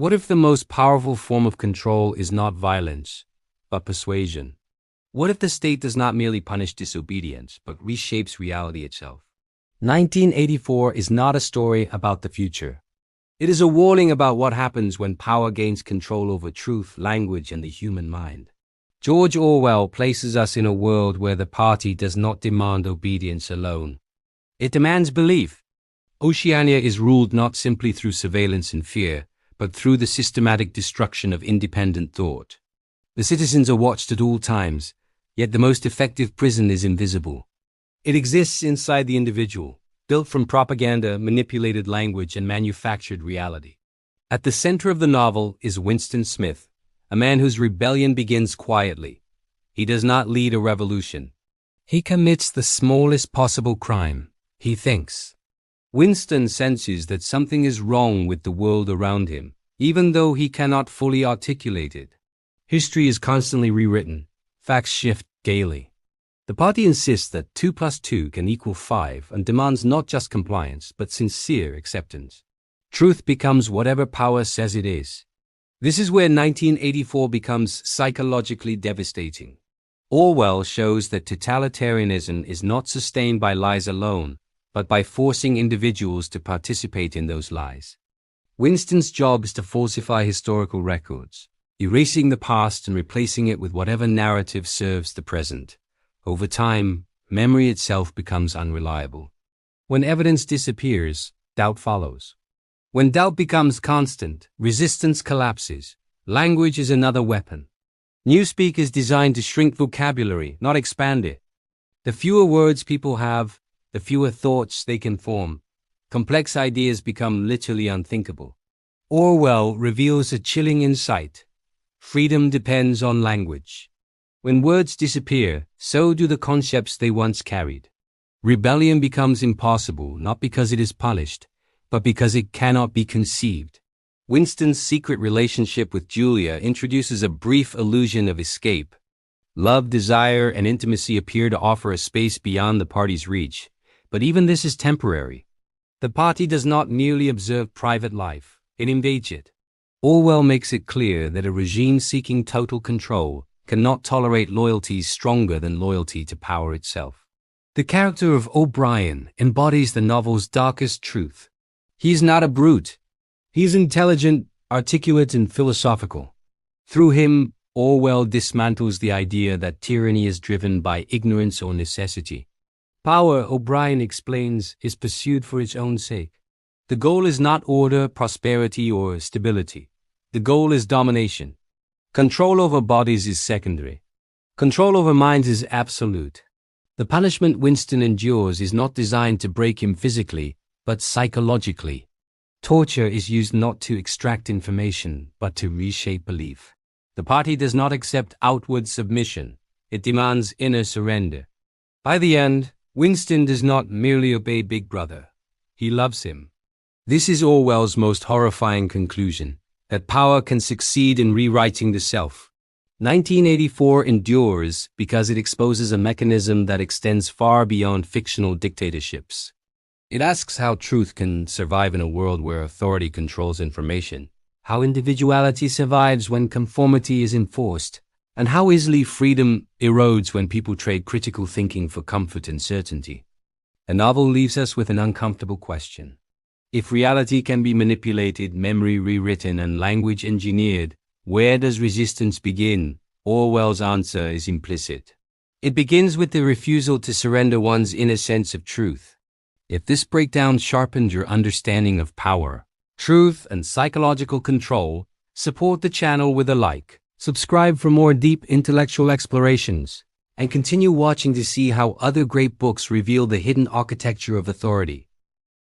What if the most powerful form of control is not violence, but persuasion? What if the state does not merely punish disobedience, but reshapes reality itself? 1984 is not a story about the future. It is a warning about what happens when power gains control over truth, language, and the human mind. George Orwell places us in a world where the party does not demand obedience alone. It demands belief. Oceania is ruled not simply through surveillance and fear, but through the systematic destruction of independent thought. The citizens are watched at all times, yet the most effective prison is invisible. It exists inside the individual, built from propaganda, manipulated language, and manufactured reality. At the center of the novel is Winston Smith, a man whose rebellion begins quietly. He does not lead a revolution. He commits the smallest possible crime. He thinks. Winston senses that something is wrong with the world around him, even though he cannot fully articulate it. History is constantly rewritten. Facts shift daily. The party insists that 2 plus 2 can equal 5 and demands not just compliance, but sincere acceptance. Truth becomes whatever power says it is. This is where 1984 becomes psychologically devastating. Orwell shows that totalitarianism is not sustained by lies alone, but by forcing individuals to participate in those lies. Winston's job is to falsify historical records, erasing the past and replacing it with whatever narrative serves the present. Over time, memory itself becomes unreliable. When evidence disappears, doubt follows. When doubt becomes constant, resistance collapses. Language is another weapon. Newspeak is designed to shrink vocabulary, not expand it. The fewer words people have, the fewer thoughts they can form. Complex ideas become literally unthinkable. Orwell reveals a chilling insight. Freedom depends on language. When words disappear, so do the concepts they once carried. Rebellion becomes impossible not because it is punished, but because it cannot be conceived. Winston's secret relationship with Julia introduces a brief illusion of escape. Love, desire, and intimacy appear to offer a space beyond the party's reach, but even this is temporary. The party does not merely observe private life, it invades it. Orwell makes it clear that a regime seeking total control cannot tolerate loyalties stronger than loyalty to power itself. The character of O'Brien embodies the novel's darkest truth. He is not a brute. He is intelligent, articulate, and philosophical. Through him, Orwell dismantles the idea that tyranny is driven by ignorance or necessity. Power, O'Brien explains, is pursued for its own sake. The goal is not order, prosperity, or stability. The goal is domination. Control over bodies is secondary. Control over minds is absolute. The punishment Winston endures is not designed to break him physically, but psychologically. Torture is used not to extract information, but to reshape belief. The party does not accept outward submission. It demands inner surrender. By the end, Winston does not merely obey Big Brother. He loves him. This is Orwell's most horrifying conclusion, that power can succeed in rewriting the self. 1984 endures because it exposes a mechanism that extends far beyond fictional dictatorships. It asks how truth can survive in a world where authority controls information, how individuality survives when conformity is enforced, and how easily freedom erodes when people trade critical thinking for comfort and certainty. The novel leaves us with an uncomfortable question. If reality can be manipulated, memory rewritten, and language engineered, where does resistance begin? Orwell's answer is implicit. It begins with the refusal to surrender one's inner sense of truth. If this breakdown sharpened your understanding of power, truth, and psychological control, support the channel with a like, subscribe for more deep intellectual explorations, and continue watching to see how other great books reveal the hidden architecture of authority.